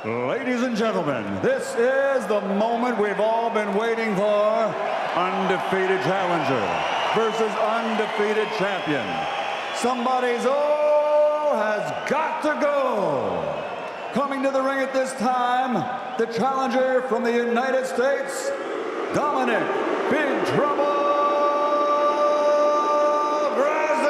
Ladies and gentlemen, this is the moment we've all been waiting for. Undefeated challenger versus undefeated champion. Somebody's has got to go. Coming to the ring at this time, the challenger from the United States, Dominik Big Trouble Brazil.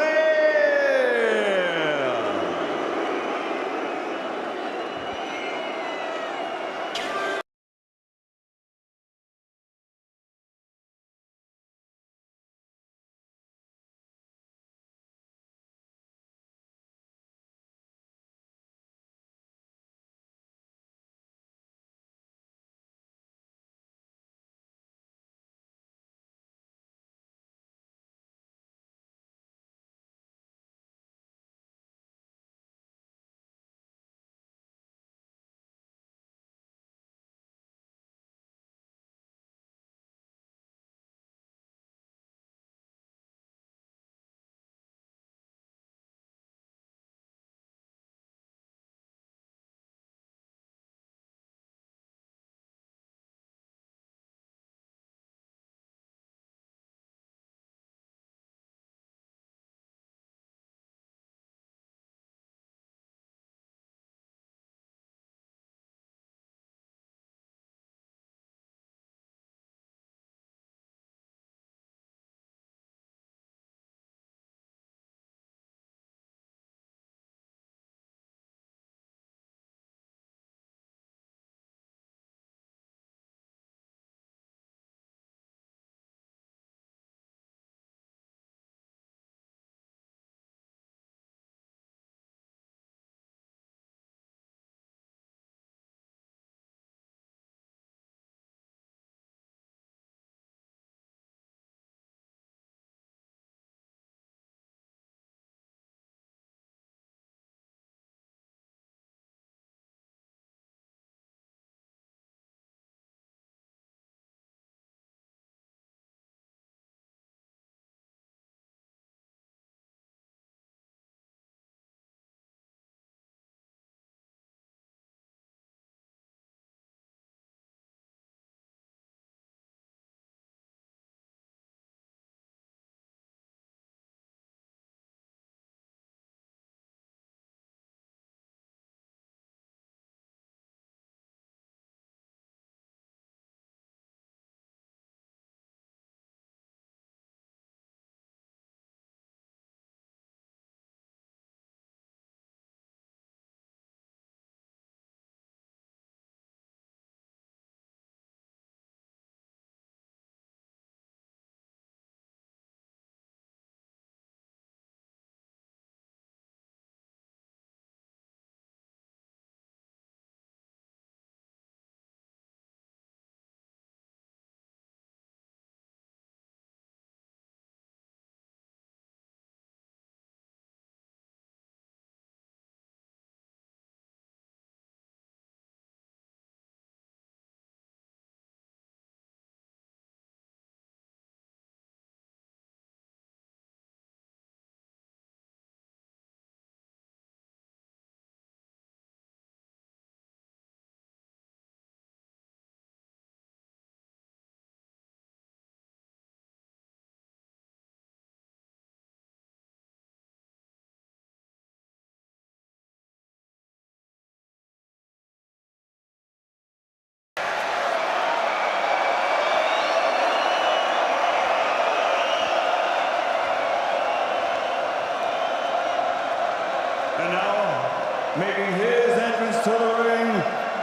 And now, making his entrance to the ring,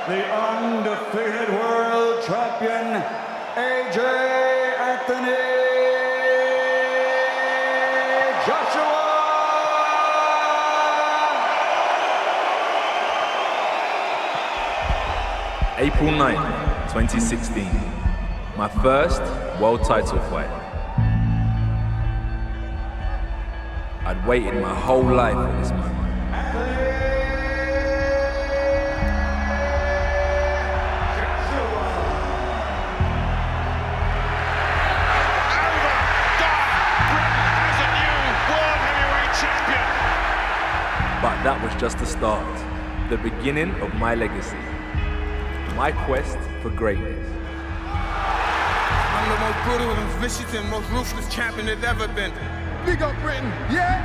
the undefeated world champion, AJ Anthony Jashua. April 9th, 2016, my first world title fight. I'd waited my whole life for this moment. But that was just the start, the beginning of my legacy. my quest for greatness. I'm the most brutal and vicious and most ruthless champion there's ever been. Big up Britain, yeah?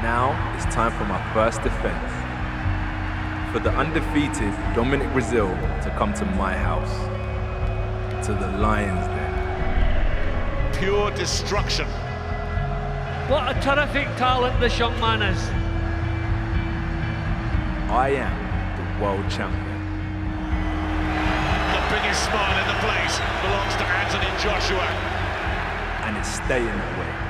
Now it's time for my first defense. For the undefeated Dominik Brazil to come to my house. To the Lions Den. Pure destruction. What a terrific talent this young man is. I am the world champion. The biggest smile in the place belongs to Anthony Joshua. And it's staying that way.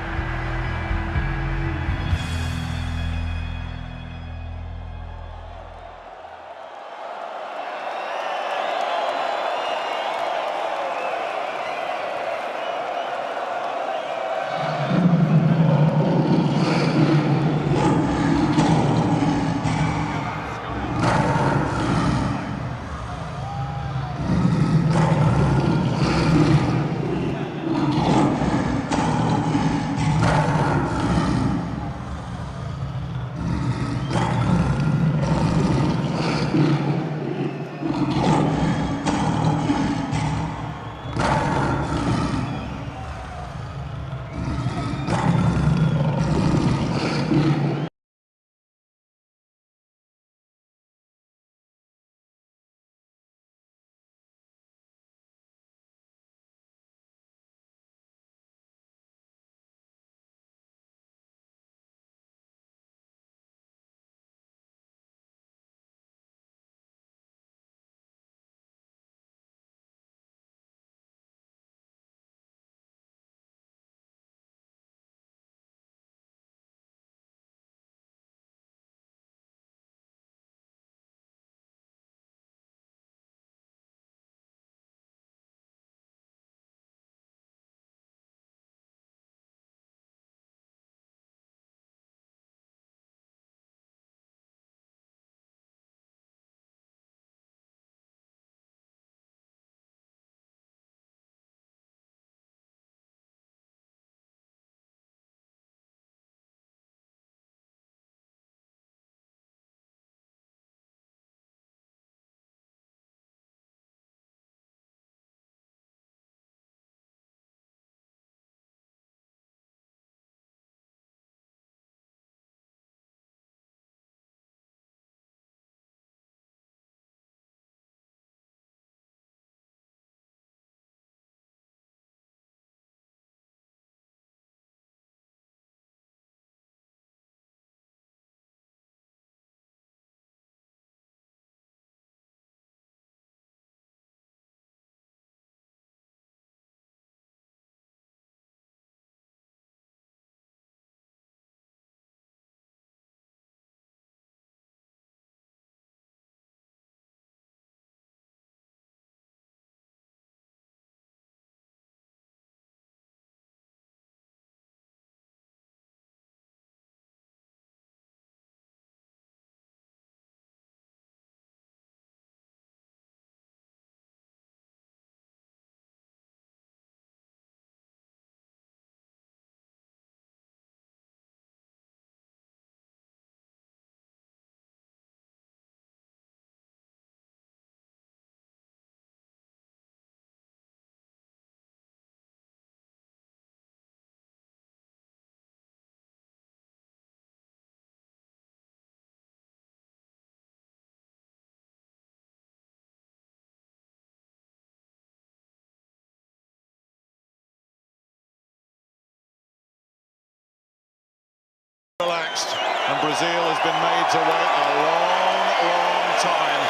Relaxed, and Brazil has been made to wait a long, long time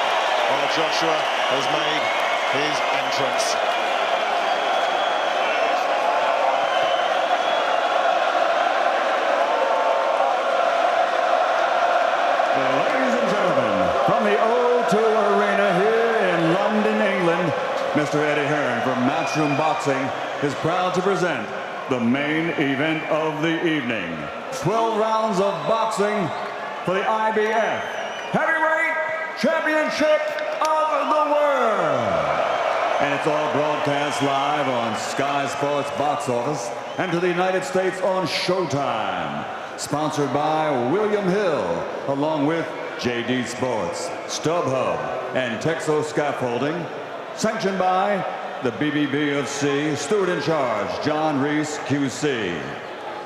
while Joshua has made his entrance. Ladies and gentlemen, from the O2 Arena here in London, England, Mr. Eddie Hearn from Matchroom Boxing is proud to present the main event of the evening. 12 rounds of boxing for the IBF Heavyweight Championship of the World. And it's all broadcast live on Sky Sports Box Office and to the United States on Showtime. Sponsored by William Hill, along with JD Sports, StubHub, and Texo Scaffolding. Sanctioned by the BBBFC, Steward in Charge, John Reese, QC.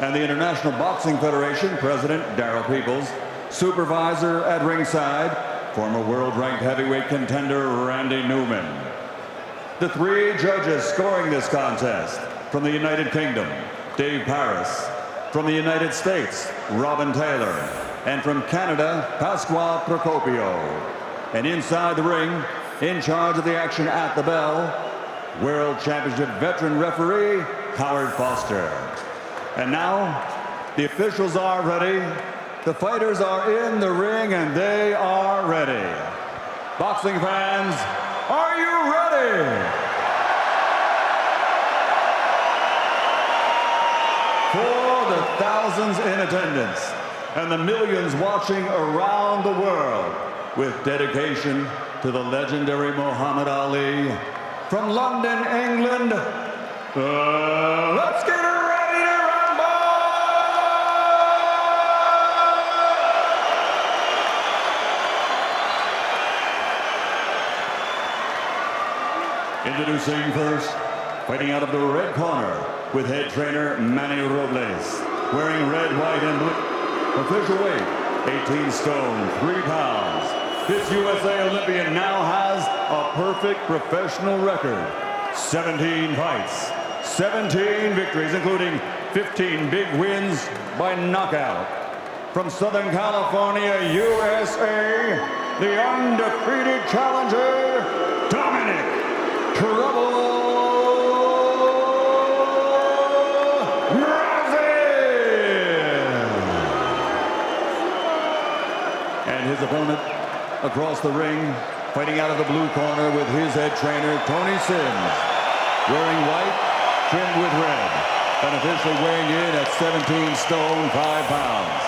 And the International Boxing Federation, President Darryl Peoples, Supervisor at ringside, former world-ranked heavyweight contender Randy Newman. The three judges scoring this contest from the United Kingdom, Dave Paris. From the United States, Robin Taylor. And from Canada, Pasquale Procopio. And inside the ring, in charge of the action at the bell, World Championship veteran referee, Howard Foster. And now, the officials are ready. The fighters are in the ring and they are ready. Boxing fans, are you ready? For the thousands in attendance and the millions watching around the world with dedication to the legendary Muhammad Ali from London, England, let's get ready to rumble! Introducing first, fighting out of the red corner with head trainer Manny Robles, wearing red, white, and blue. Official weight, 18 stone, 3 pounds. This USA Olympian now has a perfect professional record. 17 fights, 17 victories, including 15 big wins by knockout. From Southern California, USA, the undefeated challenger, Dominik his opponent across the ring, fighting out of the blue corner with his head trainer, Tony Sims, wearing white, trimmed with red, and officially weighing in at 17 stone, 5 pounds.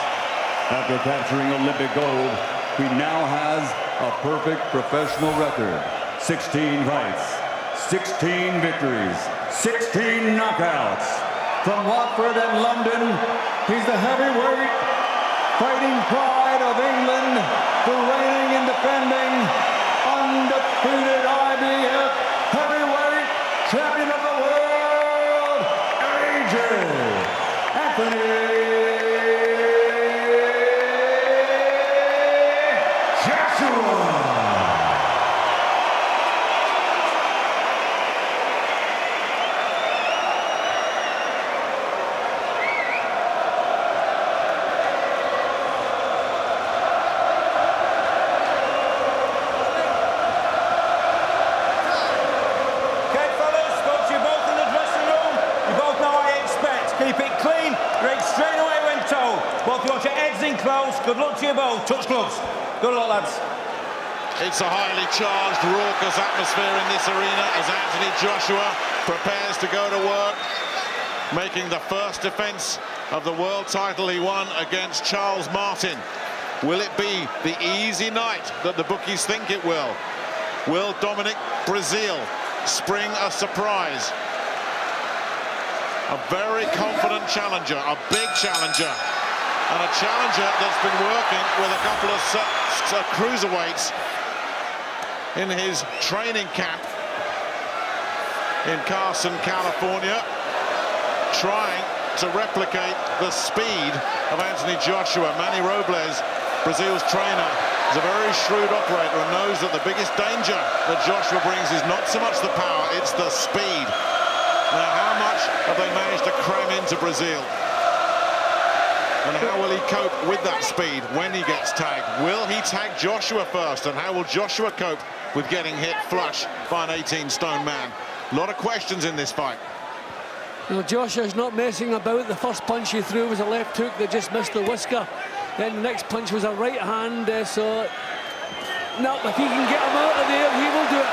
After capturing Olympic gold, he now has a perfect professional record. 16 fights, 16 victories, 16 knockouts. From Watford and London, he's the heavyweight fighting pride of England, the reigning and defending undefeated IBF heavyweight champion of the world, Anthony Jashua. Good luck to you both. Touch gloves. Good luck, lads. It's a highly charged, raucous atmosphere in this arena as Anthony Joshua prepares to go to work, making the first defense of the world title he won against Charles Martin. Will it be the easy night that the bookies think it will? Will Dominik Brazil spring a surprise? A very confident challenger, a big challenger. And a challenger that's been working with a couple of cruiserweights in his training camp in Carson, California, trying to replicate the speed of Anthony Joshua. Manny Robles, Brazil's trainer, is a very shrewd operator and knows that the biggest danger that Joshua brings is not so much the power, it's the speed. Now, how much have they managed to cram into Brazil? And how will he cope with that speed when he gets tagged? Will he tag Joshua first? And how will Joshua cope with getting hit flush by an 18-stone man? A lot of questions in this fight. Well, Joshua's not messing about. The first punch he threw was a left hook that just missed the whisker. Then the next punch was a right hand. So, no, if he can get him out of there, he will do it.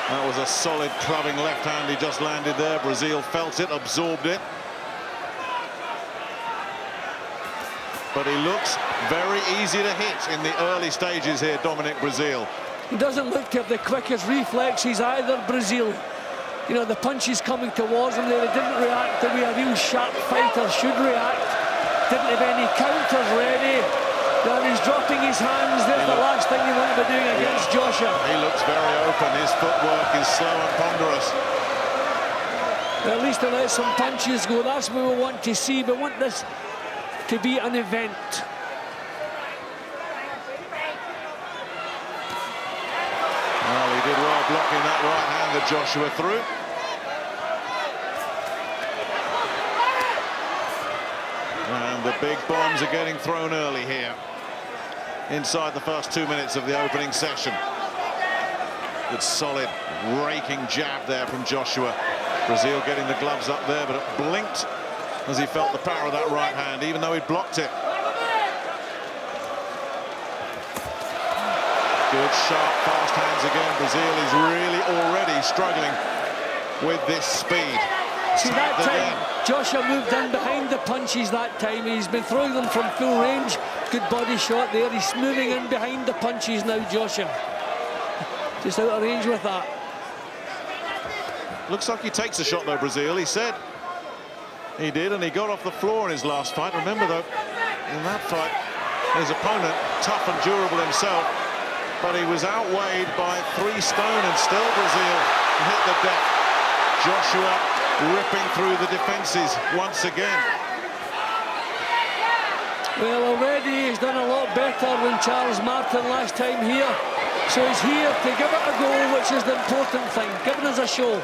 That was a solid clubbing left hand he just landed there. Brazil felt it, absorbed it. But he looks very easy to hit in the early stages here, Dominik Brazil. He doesn't look to have the quickest reflexes either, Brazil. You know, the punches coming towards him there, he didn't react the way a real sharp fighter should react. Didn't have any counters ready. Now he's dropping his hands. That's the last thing you want to be doing against Joshua. He looks very open. His footwork is slow and ponderous. At least to let some punches go. That's what we want to see. We want this to be an event. Well, he did well blocking that right hand that Joshua threw. And the big bombs are getting thrown early here, inside the first 2 minutes of the opening session. Good solid raking jab there from Joshua. Brazil getting the gloves up there, but it blinked as he felt the power of that right hand, even though he blocked it. Good, sharp, fast hands again. Brazil is really already struggling with this speed. See, that time, Joshua moved in behind the punches that time. He's been throwing them from full range. Good body shot there. He's moving in behind the punches now, Joshua. Just out of range with that. Looks like he takes a shot though, Brazil. He said he did, and he got off the floor in his last fight. Remember though, in that fight, his opponent, tough and durable himself, but he was outweighed by 3 stone, and still Brazil hit the deck. Joshua ripping through the defenses once again. Well, already he's done a lot better than Charles Martin last time here. So he's here to give it a go, which is the important thing, giving us a show.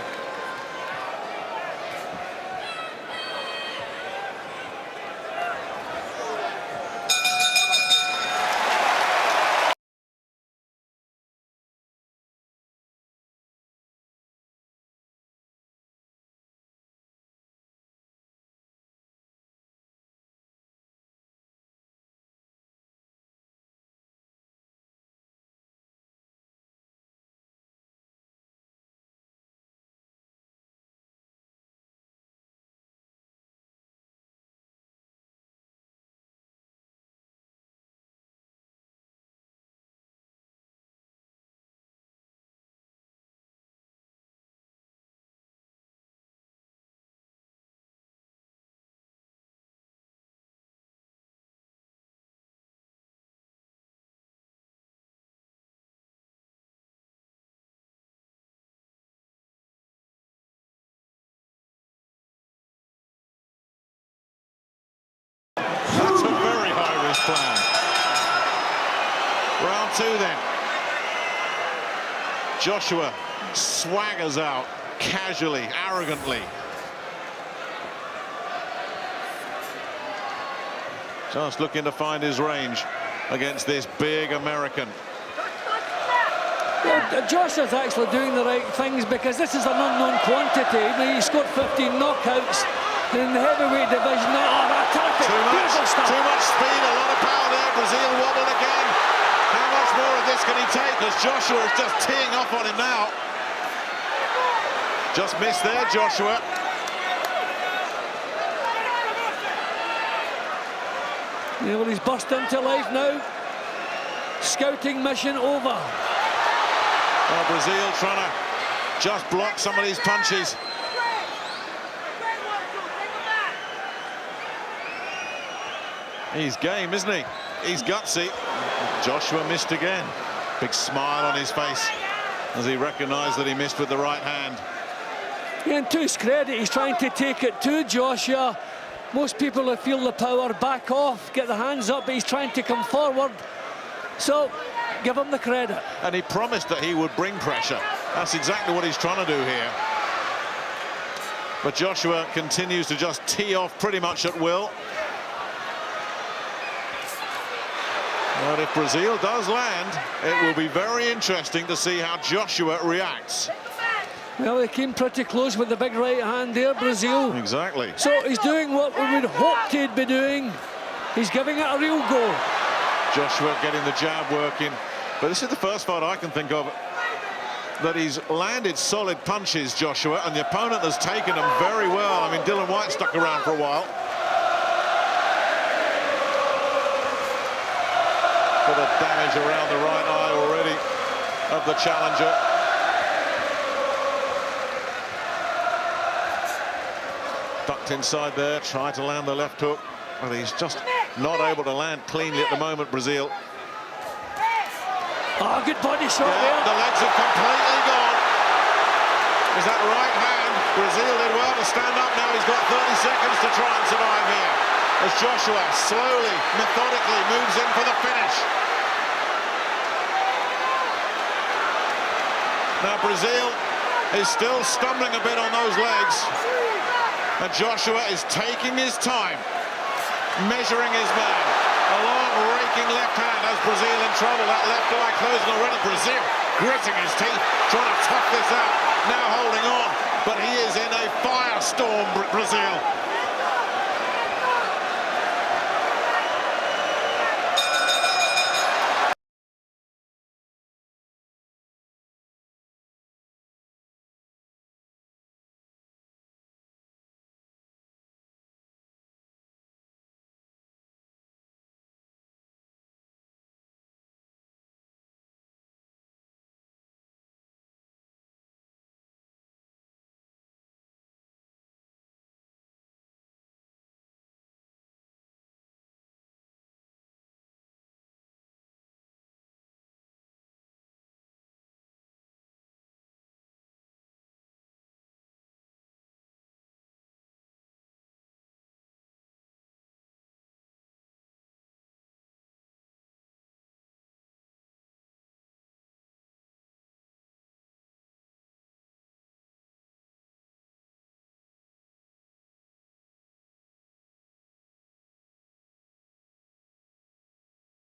That's a very high-risk plan. Round 2 then. Joshua swaggers out casually, arrogantly. Just looking to find his range against this big American. Well, Joshua's actually doing the right things, because this is an unknown quantity. He scored 15 knockouts in the heavyweight division. Oh, terrific. Too much speed, a lot of power there. Brazil wobbled again. How much more of this can he take, as Joshua is just teeing up on him now. Just missed there, Joshua. Yeah, well, he's burst into life now. Scouting mission over. Well, Brazil trying to just block some of these punches. He's game, isn't he? He's gutsy. Joshua missed again. Big smile on his face as he recognised that he missed with the right hand. Yeah, and to his credit, he's trying to take it to Joshua. Most people who feel the power back off, get the hands up, but he's trying to come forward. So, give him the credit. And he promised that he would bring pressure. That's exactly what he's trying to do here. But Joshua continues to just tee off pretty much at will. But if Brazil does land, it will be very interesting to see how Joshua reacts. Well, he came pretty close with the big right hand there, Brazil. Exactly. So he's doing what we would hoped he'd be doing. He's giving it a real go. Joshua getting the jab working. But this is the first fight I can think of that he's landed solid punches, Joshua, and the opponent has taken them very well. I mean, Dylan White stuck around for a while. Bit of damage around the right eye already of the challenger. Ducked inside there, tried to land the left hook, but he's just not able to land cleanly at the moment, Brazil. Oh, good body shot Yeah, there. the legs have completely gone. Is that right hand? Brazil did well to stand up now. He's got 30 seconds to try and survive here. As Joshua slowly, methodically moves in for the finish. Now Brazil is still stumbling a bit on those legs. And Joshua is taking his time, measuring his man. A long raking left hand has Brazil in trouble. That left eye closing already. Brazil gritting his teeth, trying to tough this out. Now holding on, but he is in a firestorm, Brazil.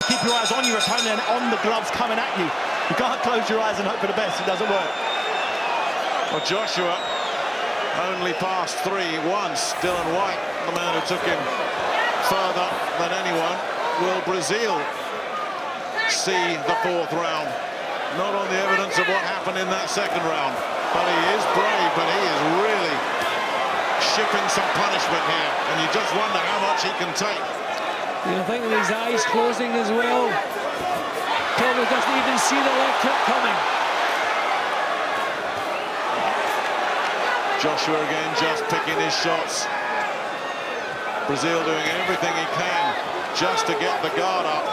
Keep your eyes on your opponent and on the gloves coming at you. You can't close your eyes and hope for the best. It doesn't work. Well, Joshua only passed 3 once. Dylan White, the man who took him further than anyone. Will Brazil see the 4th round? Not on the evidence of what happened in that 2nd round. But he is brave, but he is really shipping some punishment here. And you just wonder how much he can take. I think with his eyes closing as well. Probably doesn't even see the left hook coming. Joshua again just picking his shots. Brazil doing everything he can just to get the guard up.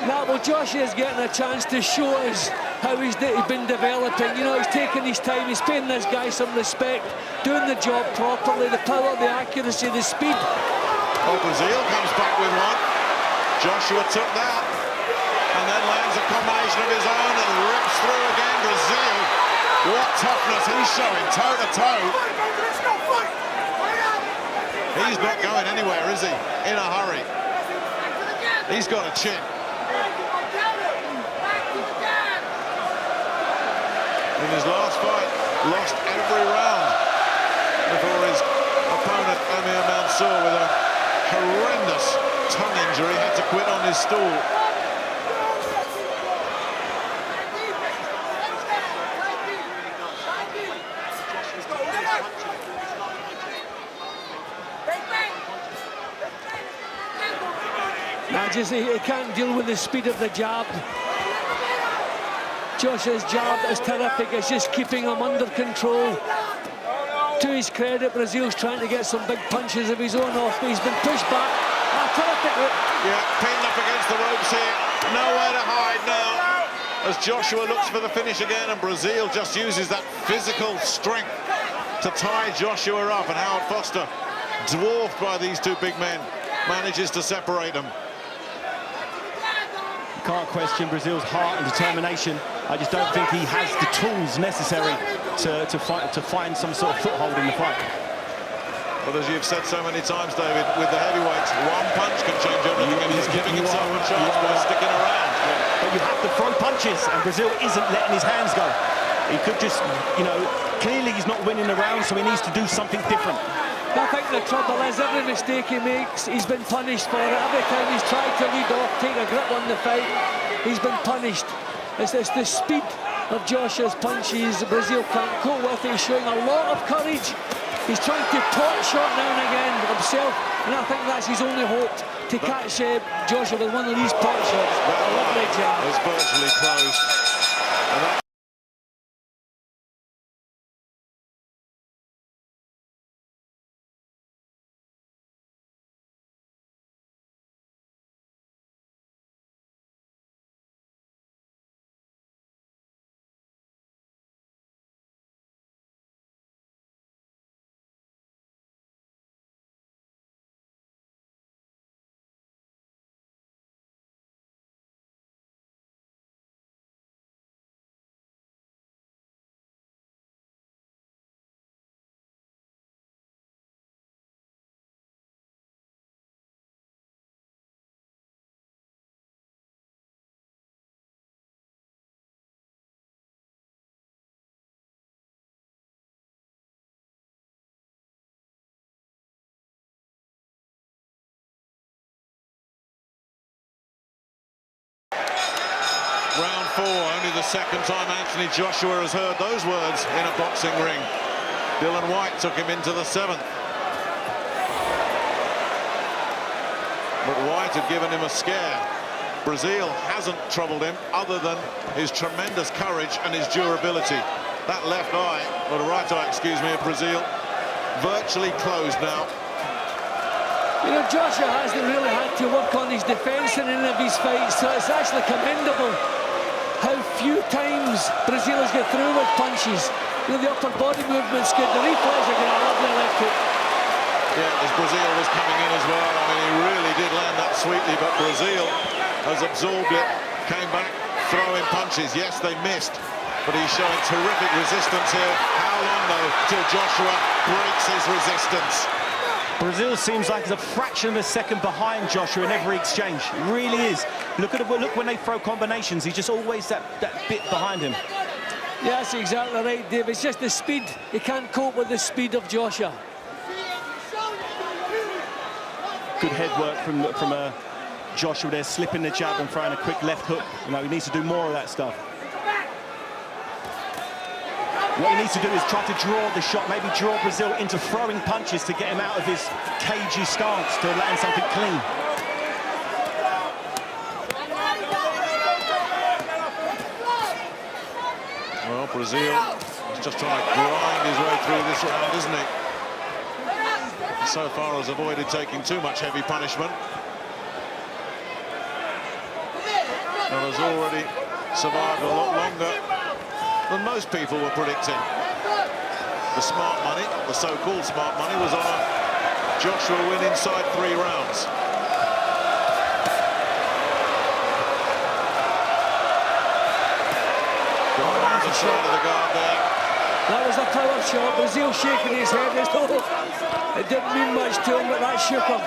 Now, well, Joshua is getting a chance to show us how he's been developing. You know, he's taking his time, he's paying this guy some respect, doing the job properly, the power, the accuracy, the speed. Oh, Brazil comes back with one. Joshua took that and then lands a combination of his own and rips through again. Brazil, what toughness he's showing, toe to toe. He's not going anywhere, is he? In a hurry. He's got a chin. In his last fight, lost every round before his opponent, Amir Mansour, with a horrendous tongue injury, had to quit on his stool. He can't deal with the speed of the jab. Joshua's jab is terrific, it's just keeping him under control. To his credit, Brazil's trying to get some big punches of his own off, but he's been pushed back. Terrific. Yeah, pinned up against the ropes here. Nowhere to hide now. As Joshua looks for the finish again, and Brazil just uses that physical strength to tie Joshua up. And Howard Foster, dwarfed by these 2 big men, manages to separate them. Can't question Brazil's heart and determination. I just don't think he has the tools necessary to find some sort of foothold in the fight. Well, as you've said so many times, David, with the heavyweights, one punch can change everything, and he's giving himself a chance by sticking around. But you have to throw punches, and Brazil isn't letting his hands go. He could just, you know, clearly he's not winning the round, so he needs to do something different. I think the trouble is, every mistake he makes, he's been punished for it. Every time he's tried to lead off, take a grip on the fight, he's been punished. It's the speed of Joshua's punches Brazil can't cope with. He's showing a lot of courage. He's trying to pot shot now and again himself, and I think that's his only hope, to catch Joshua with one of these pot shots. A lovely jab. It's virtually closed. And that 4, only the second time Anthony Joshua has heard those words in a boxing ring. Dylan White took him into the 7th. But White had given him a scare. Brazil hasn't troubled him other than his tremendous courage and his durability. That left eye, or the right eye, excuse me, of Brazil, virtually closed now. You know, Joshua hasn't really had to work on his defence in any of his fights, so it's actually commendable how few times Brazil has got through with punches. You know, the upper body movement's good, the reflex are good, I love the left hook. Yeah, as Brazil was coming in as well, I mean, he really did land that sweetly, but Brazil has absorbed it, came back, throwing punches. Yes, they missed, but he's showing terrific resistance here. How long, though, till Joshua breaks his resistance? Brazil seems like it's a fraction of a second behind Joshua in every exchange. It really is. Look when they throw combinations. He's just always that bit behind him. Yeah, that's exactly right, Dave. It's just the speed. He can't cope with the speed of Joshua. Good head work from Joshua there, slipping the jab and throwing a quick left hook. You know, he needs to do more of that stuff. What he needs to do is try to draw the shot, maybe draw Brazil into throwing punches to get him out of his cagey stance to land something clean. Well, Brazil is just trying to grind his way through this round, isn't he? So far has avoided taking too much heavy punishment. And has already survived a lot longer than most people were predicting. The smart money, the so-called smart money, was on a Joshua win inside 3 rounds. Got around the side of the guard there. That was a power shot. Brazil shaking his head as though it didn't mean much to him, but that shook him.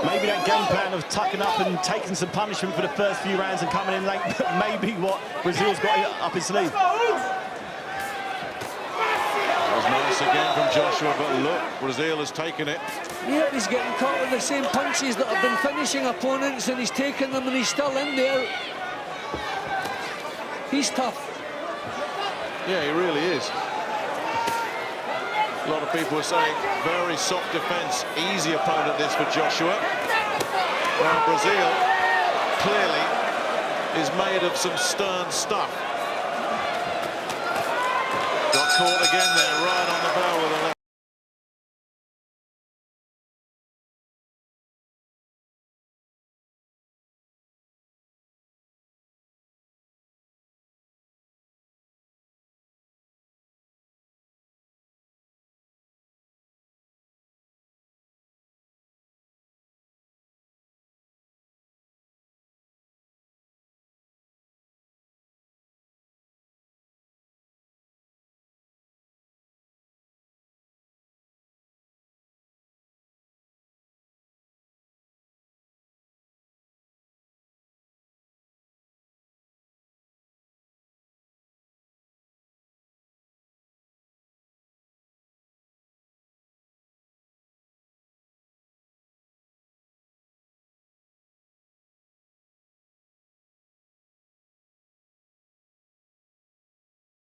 Maybe that game plan of tucking up and taking some punishment for the first few rounds and coming in late, maybe what Brazil's got up his sleeve. That was nice again from Joshua, but look, Brazil has taken it. Yeah, he's getting caught with the same punches that have been finishing opponents, and he's taken them and he's still in there. He's tough. Yeah, he really is. A lot of people are saying very soft defence, easy opponent this for Joshua. Well, Brazil clearly is made of some stern stuff. Got caught again there, right on the bell with a left.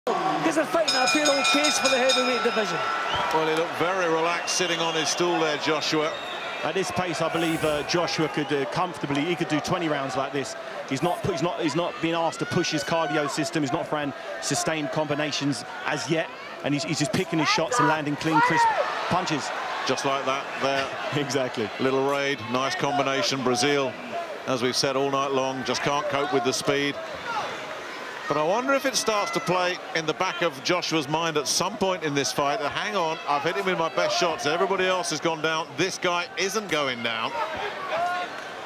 Because they're fighting at a fair old pace for the heavyweight division. Well, he looked very relaxed sitting on his stool there, Joshua. At this pace, I believe Joshua could comfortably, he could do 20 rounds like this. He's not being asked to push his cardio system. He's not trying sustained combinations as yet, and he's just picking his shots and landing clean, crisp punches. Just like that there. Exactly. Little raid, nice combination. Brazil, as we've said all night long, just can't cope with the speed. But I wonder if it starts to play in the back of Joshua's mind at some point in this fight. Hang on, I've hit him with my best shots. Everybody else has gone down. This guy isn't going down.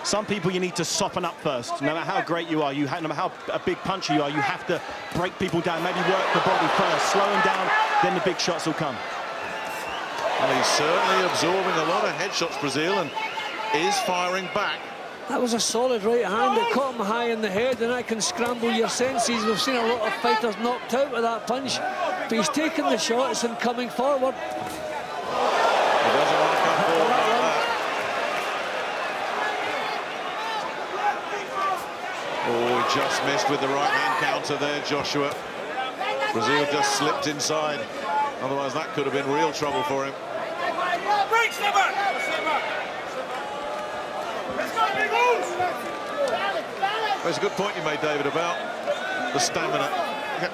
Some people you need to soften up first. No matter how great you are, no matter how a big puncher you are, you have to break people down, maybe work the body first, slow them down, then the big shots will come. Well, he's certainly absorbing a lot of headshots, Brazil, and is firing back. That was a solid right hand that caught him high in the head, and that can scramble your senses. We've seen a lot of fighters knocked out with that punch. But he's taking the shots and coming forward. He doesn't want to come forward like that. Oh, he just missed with the right hand counter there, Joshua. Brazil just slipped inside. Otherwise, that could have been real trouble for him. That's a good point you made, David, about the stamina.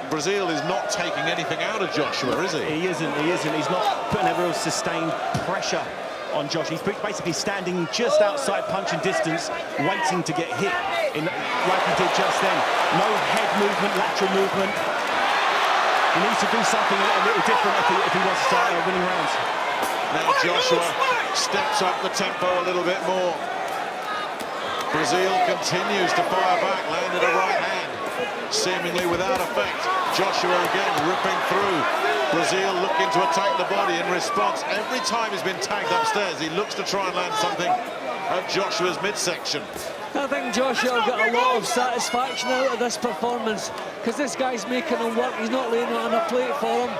Brazil is not taking anything out of Joshua, is he? He isn't. He's not putting a real sustained pressure on Josh. He's basically standing just outside punching distance, waiting to get hit, like he did just then. No head movement, lateral movement. He needs to do something a little different if he wants to start winning rounds. Now Joshua steps up the tempo a little bit more. Brazil continues to fire back, landed a right hand, seemingly without effect. Joshua again ripping through. Brazil looking to attack the body in response. Every time he's been tagged upstairs, he looks to try and land something at Joshua's midsection. I think Joshua got a lot of satisfaction out of this performance, because this guy's making him work. He's not laying it on a plate for him.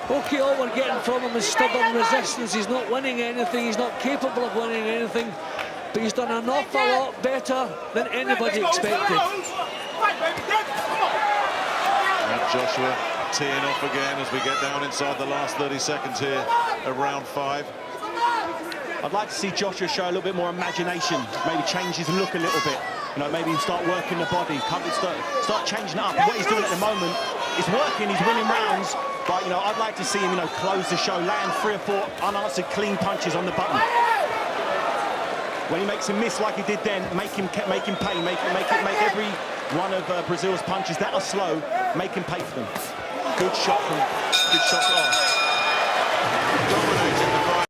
Okay, all we're getting from him is stubborn resistance. He's not winning anything. He's not capable of winning anything. But he's done an awful lot better than anybody expected. And Joshua teeing off again as we get down inside the last 30 seconds here of round 5. I'd like to see Joshua show a little bit more imagination, maybe change his look a little bit. You know, maybe start working the body, start changing it up. What he's doing at the moment is working, he's winning rounds, but, you know, I'd like to see him, you know, close the show, land 3 or 4 unanswered clean punches on the button. When he makes him miss like he did then, make him pay, make every one of Brazil's punches that are slow, make him pay for them. Good shot. Dominating the fight.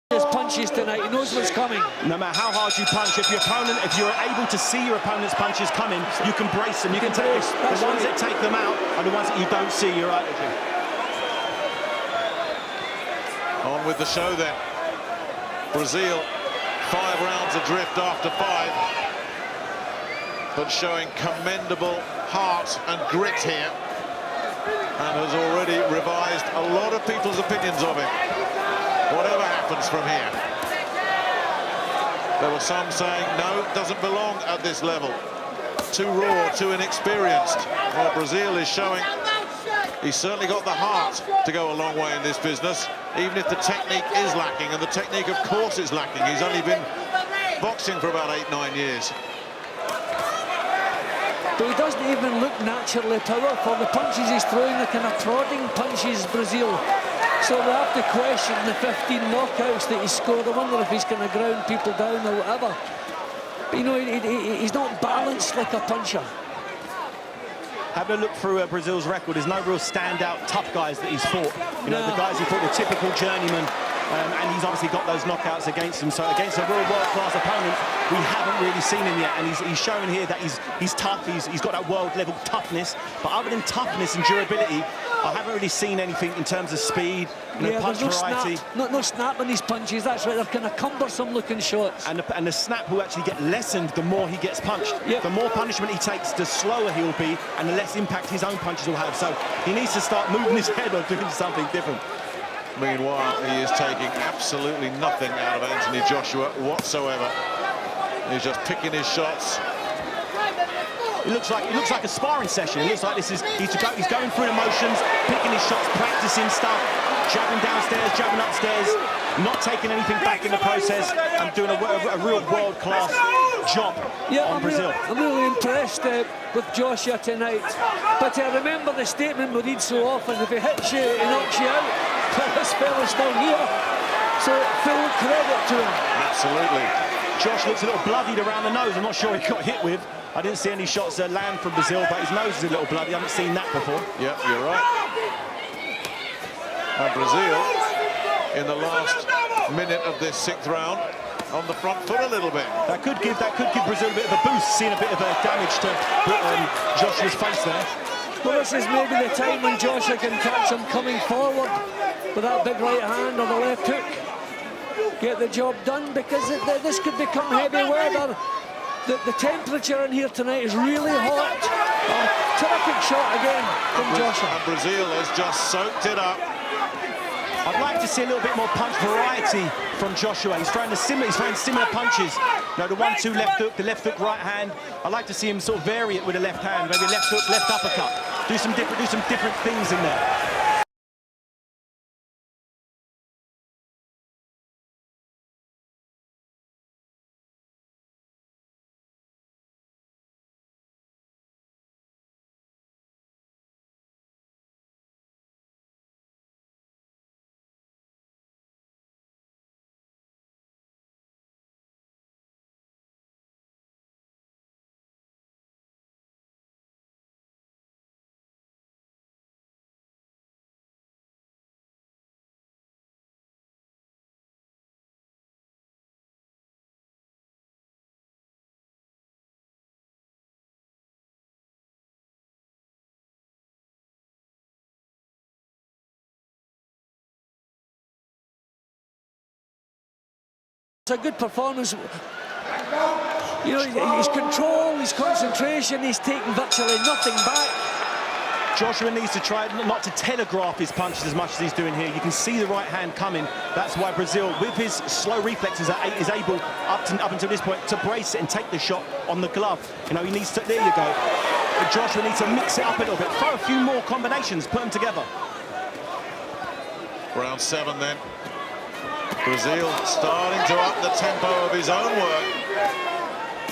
His punches tonight, he knows what's coming. No matter how hard you punch, if you're able to see your opponent's punches coming, you can brace them, you can take them. The ones that take them out are the ones that you don't see, you're right. On with the show then. Brazil, 5 rounds adrift after 5, but showing commendable heart and grit here, and has already revised a lot of people's opinions of him. Whatever happens from here. There were some saying, no, doesn't belong at this level. Too raw, too inexperienced. Well, Brazil is showing he's certainly got the heart to go a long way in this business, even if the technique is lacking, and the technique, of course, is lacking. He's only been boxing for about 8-9 years. But he doesn't even look naturally powerful. The punches he's throwing, the kind of prodding punches, Brazil. So we have to question the 15 knockouts that he scored. I wonder if he's going to ground people down or whatever. But, you know, he's not balanced like a puncher. Having a look through Brazil's record, there's no real standout tough guys that he's fought. You know, the guys he fought, the typical journeyman, and he's obviously got those knockouts against him. So against a real world-class opponent, we haven't really seen him yet, and he's showing here that he's tough, he's got that world-level toughness. But other than toughness and durability, I haven't really seen anything in terms of speed, punch variety. No snap in these punches, that's right, they're kind of cumbersome-looking shots. And the snap will actually get lessened the more he gets punched. Yep. The more punishment he takes, the slower he'll be, and the less impact his own punches will have. So he needs to start moving his head or doing something different. Meanwhile, he is taking absolutely nothing out of Anthony Joshua whatsoever. He's just picking his shots. It looks like a sparring session. It looks like he's going through the motions, picking his shots, practicing stuff, jabbing downstairs, jabbing upstairs, not taking anything back in the process, and doing a real world-class job on Brazil. I'm really impressed with Joshua tonight. But remember the statement we read so often: if he hits you, he knocks you out. But this fella's still here, so full credit to him. Absolutely. Josh looks a little bloodied around the nose. I'm not sure he got hit with. I didn't see any shots land from Brazil, but his nose is a little bloody. I haven't seen that before. Yeah, you're right. And Brazil, in the last minute of this 6th round, on the front foot a little bit. That could give Brazil a bit of a boost, seeing a bit of damage to Joshua's face there. Well, this is maybe the time when Joshua can catch him coming forward with that big right hand or the left hook. Get the job done, because this could become heavy weather. The temperature in here tonight is really hot. Terrific shot again from Joshua. And Brazil has just soaked it up. I'd like to see a little bit more punch variety from Joshua. He's throwing similar punches. You know, the 1-2 left hook, the left hook right hand. I'd like to see him sort of vary it with the left hand, maybe left hook, left uppercut. Do some different things in there. It's a good performance. You know, his control, his concentration, he's taking virtually nothing back. Joshua needs to try not to telegraph his punches as much as he's doing here. You can see the right hand coming. That's why Brazil, with his slow reflexes, is able, up until this point, to brace it and take the shot on the glove. You know, he needs to, there you go. But Joshua needs to mix it up a little bit, throw a few more combinations, put them together. Round 7 then. Brazil starting to up the tempo of his own work.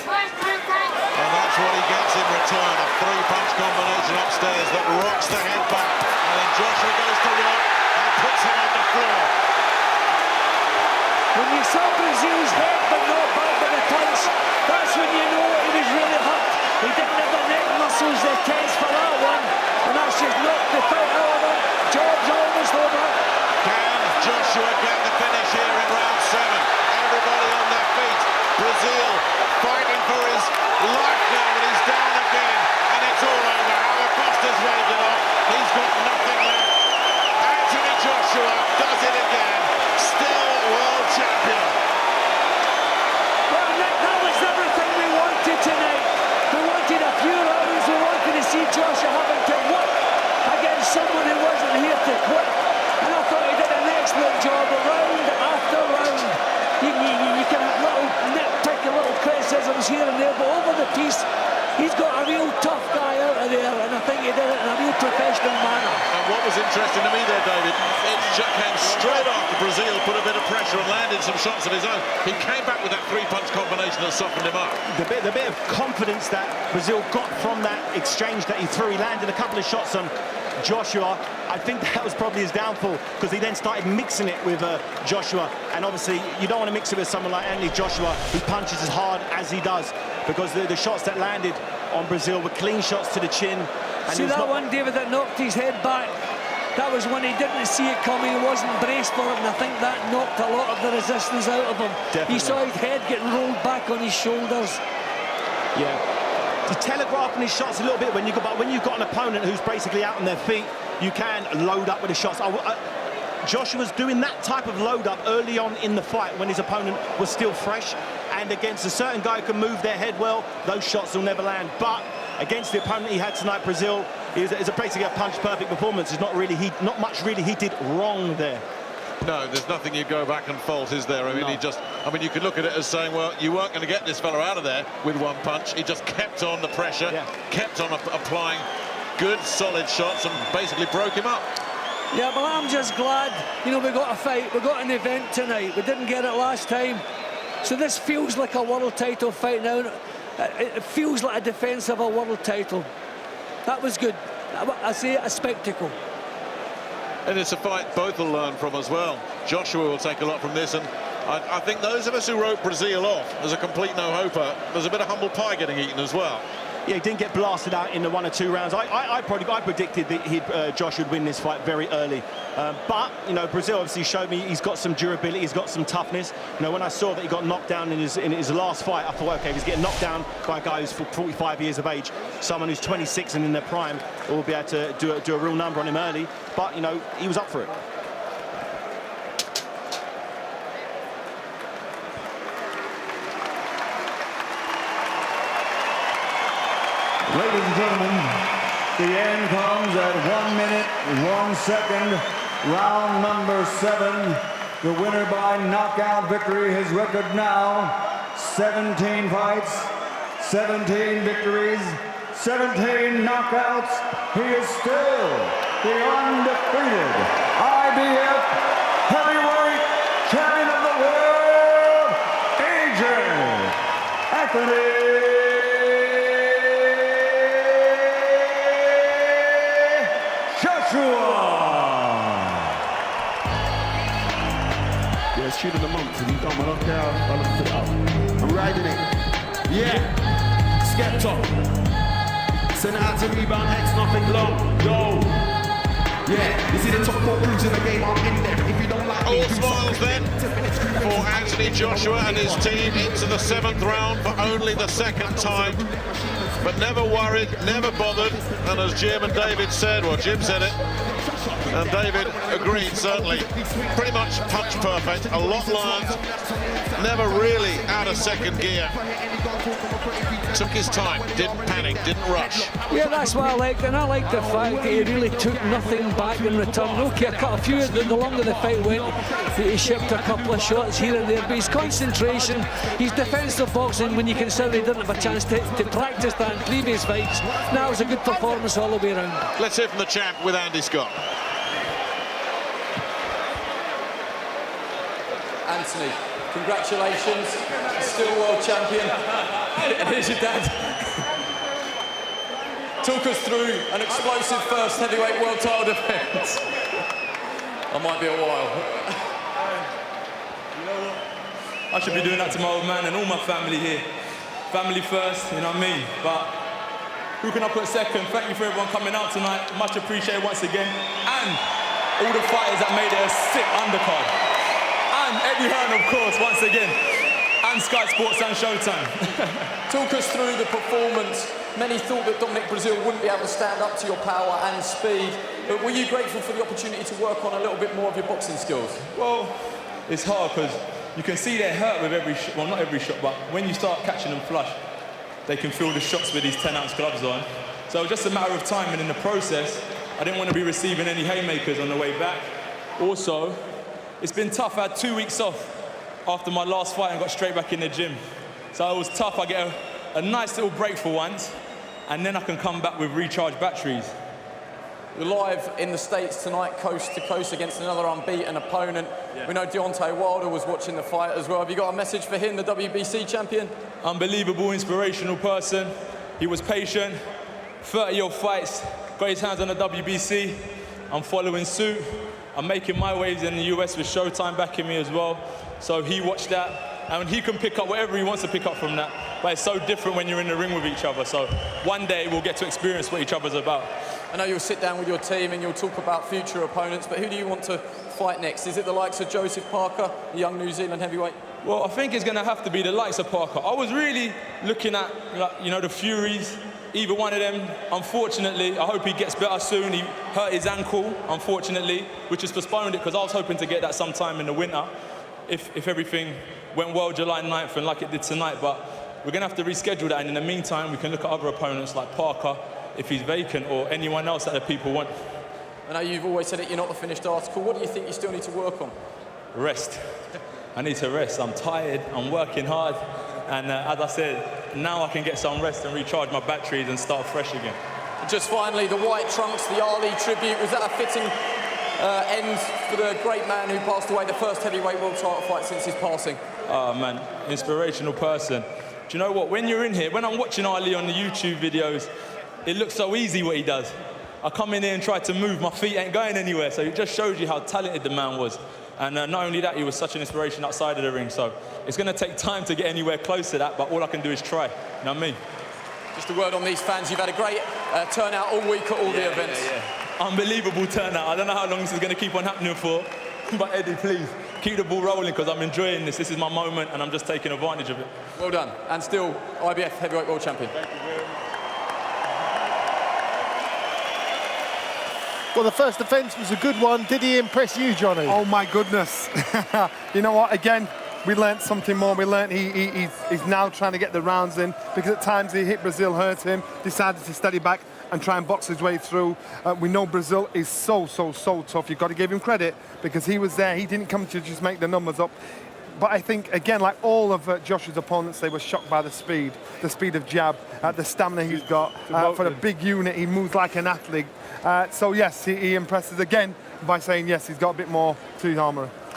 And that's what he gets in return, a 3-punch combination upstairs that rocks the head back. And then Joshua goes to work and puts him on the floor. When you saw Brazil's head but not back by the punch, that's when you know he was really hurt. He didn't have the neck muscles that tense for that one. And that's just knocked the fight out of him. Job's almost over. Can Joshua get the finish here in round 7? Everybody on their feet. Brazil fighting for his life now, but he's down again, and it's all over. Acosta's waving off. He's got nothing left. Anthony Joshua does it again. Still world champion. Well, that was everything we wanted tonight. We wanted a few rounds. We wanted to see Joshua having to work against someone who wasn't here to quit. And I thought he did an excellent job round after round. You can have little nitpicky little criticisms here and there, but over the piece, he's got a real tough guy out of there, and I think he did it in a real professional manner. And what was interesting to me there, David, it came straight after Brazil put a bit of pressure and landed some shots of his own. He came back with that 3-punch combination that softened him up. The bit of confidence that Brazil got from that exchange that he threw, he landed a couple of shots on Joshua. I think that was probably his downfall, because he then started mixing it with Joshua, and obviously you don't want to mix it with someone like Anthony Joshua who punches as hard as he does, because the shots that landed on Brazil were clean shots to the chin. And see that one, David, that knocked his head back? That was when he didn't see it coming, he wasn't braced for it, and I think that knocked a lot of the resistance out of him. Definitely. He saw his head getting rolled back on his shoulders. Yeah. He's telegraphing his shots a little bit when you've got an opponent who's basically out on their feet. You can load up with the shots. Joshua's doing that type of load up early on in the fight when his opponent was still fresh, and against a certain guy who can move their head well, those shots will never land. But against the opponent he had tonight, Brazil, is basically a punch-perfect performance. It's not much really he did wrong there. No, there's nothing you go back and fault, is there? I mean, you could look at it as saying, well, you weren't going to get this fella out of there with one punch. He just kept on the pressure, kept on applying good, solid shots, and basically broke him up. Yeah, but I'm just glad, you know, we got a fight, we got an event tonight. We didn't get it last time. So this feels like a world title fight now. It feels like a defence of a world title. That was good. I say a spectacle. And it's a fight both will learn from as well. Joshua will take a lot from this, and I think those of us who wrote Brazil off as a complete no-hoper, there's a bit of humble pie getting eaten as well. Yeah, he didn't get blasted out in the 1 or 2 rounds. I predicted that Josh would win this fight very early. But, you know, Brazil obviously showed me he's got some durability, he's got some toughness. You know, when I saw that he got knocked down in his last fight, I thought, okay, if he's getting knocked down by a guy who's 45 years of age, someone who's 26 and in their prime, will be able to do a real number on him early. But, you know, he was up for it. Ladies and gentlemen, the end comes at 1 minute, 1 second, round number 7. The winner by knockout victory, his record now, 17 fights, 17 victories, 17 knockouts. He is still the undefeated IBF heavyweight champion of the world, Anthony. Yeah, shoot of the month, and you done my knockout. I looked it up. I'm riding it. Yeah, Skeptor. Send it out to Rebound X, nothing long. Yo. Yeah, you see the top 4 moves in the game, I'm in there. If you don't like All smiles then for Anthony Joshua and his team into the 7th round for only the 2nd time. But never worried, never bothered, and as Jim and David said, well, Jim said it, and David agreed, certainly, pretty much punch perfect, a lot learned, never really out of second gear. Took his time, didn't panic, didn't rush. Yeah, that's what I liked, and I liked the fact that he really took nothing back in return. Okay, I cut a few, the longer the fight went, he shipped a couple of shots here and there, but his concentration, his defensive boxing, when you consider he didn't have a chance to practice that in previous fights, now it's a good performance all the way around. Let's hear from the champ with Andy Scott. Anthony, congratulations, still world champion. And here's your dad. Talk us through an explosive first heavyweight world title defence. I might be a while. You know what? I should be doing that to my old man and all my family here. Family first, you know what I mean? But who can I put second? Thank you for everyone coming out tonight. Much appreciated once again. And all the fighters that made it a sick undercard. And Eddie Hearn, of course, once again. And Sky Sports and Showtime. Talk us through the performance. Many thought that Dominik Brazil wouldn't be able to stand up to your power and speed. But were you grateful for the opportunity to work on a little bit more of your boxing skills? Well, it's hard because you can see they're hurt with every shot. Well, not every shot, but when you start catching them flush, they can feel the shots with these 10-ounce gloves on. So it was just a matter of time, and in the process, I didn't want to be receiving any haymakers on the way back. Also, it's been tough. I had 2 weeks off after my last fight and got straight back in the gym. So it was tough. I get a nice little break for once, and then I can come back with recharged batteries. You're live in the States tonight, coast to coast, against another unbeaten opponent. Yeah. We know Deontay Wilder was watching the fight as well. Have you got a message for him, the WBC champion? Unbelievable, inspirational person. He was patient, 30-year fights, got his hands on the WBC. I'm following suit. I'm making my waves in the US with Showtime backing me as well. So he watched that, and he can pick up whatever he wants to pick up from that. But it's so different when you're in the ring with each other. So one day we'll get to experience what each other's about. I know you'll sit down with your team and you'll talk about future opponents, but who do you want to fight next? Is it the likes of Joseph Parker, the young New Zealand heavyweight? Well, I think it's going to have to be the likes of Parker. I was really looking at, you know, the Furies. Either one of them, unfortunately, I hope he gets better soon. He hurt his ankle, unfortunately, which has postponed it because I was hoping to get that sometime in the winter if everything went well July 9th and like it did tonight. But we're going to have to reschedule that, and in the meantime, we can look at other opponents like Parker, if he's vacant, or anyone else that the people want. I know you've always said it, you're not the finished article. What do you think you still need to work on? Rest. I need to rest. I'm tired, I'm working hard, and as I said, now I can get some rest and recharge my batteries and start fresh again. Just finally, the white trunks, the Ali tribute, was that a fitting end for the great man who passed away, the first heavyweight world title fight since his passing? Oh man, inspirational person. Do you know what, when you're in here, when I'm watching Ali on the YouTube videos, it looks so easy what he does. I come in here and try to move, my feet ain't going anywhere, so it just shows you how talented the man was. And not only that, he was such an inspiration outside of the ring, so it's going to take time to get anywhere close to that, but all I can do is try, you know what I mean? Just a word on these fans, you've had a great turnout all week at all the events. Unbelievable turnout. I don't know how long this is going to keep on happening for, but Eddie, please, keep the ball rolling, because I'm enjoying this. This is my moment, and I'm just taking advantage of it. Well done, and still IBF Heavyweight World Champion. Thank you very much. Well, the first defence was a good one. Did he impress you, Johnny? Oh, my goodness. You know what, again, we learnt something more. We learnt he's now trying to get the rounds in, because at times he hit Brazil, hurt him, decided to steady back and try and box his way through. We know Brazil is so tough. You've got to give him credit, because he was there. He didn't come to just make the numbers up. But I think, again, like all of Joshua's opponents, they were shocked by the speed of jab, the stamina he's got. For a big unit, he moves like an athlete. So, yes, he impresses again by saying, yes, he's got a bit more to his armour.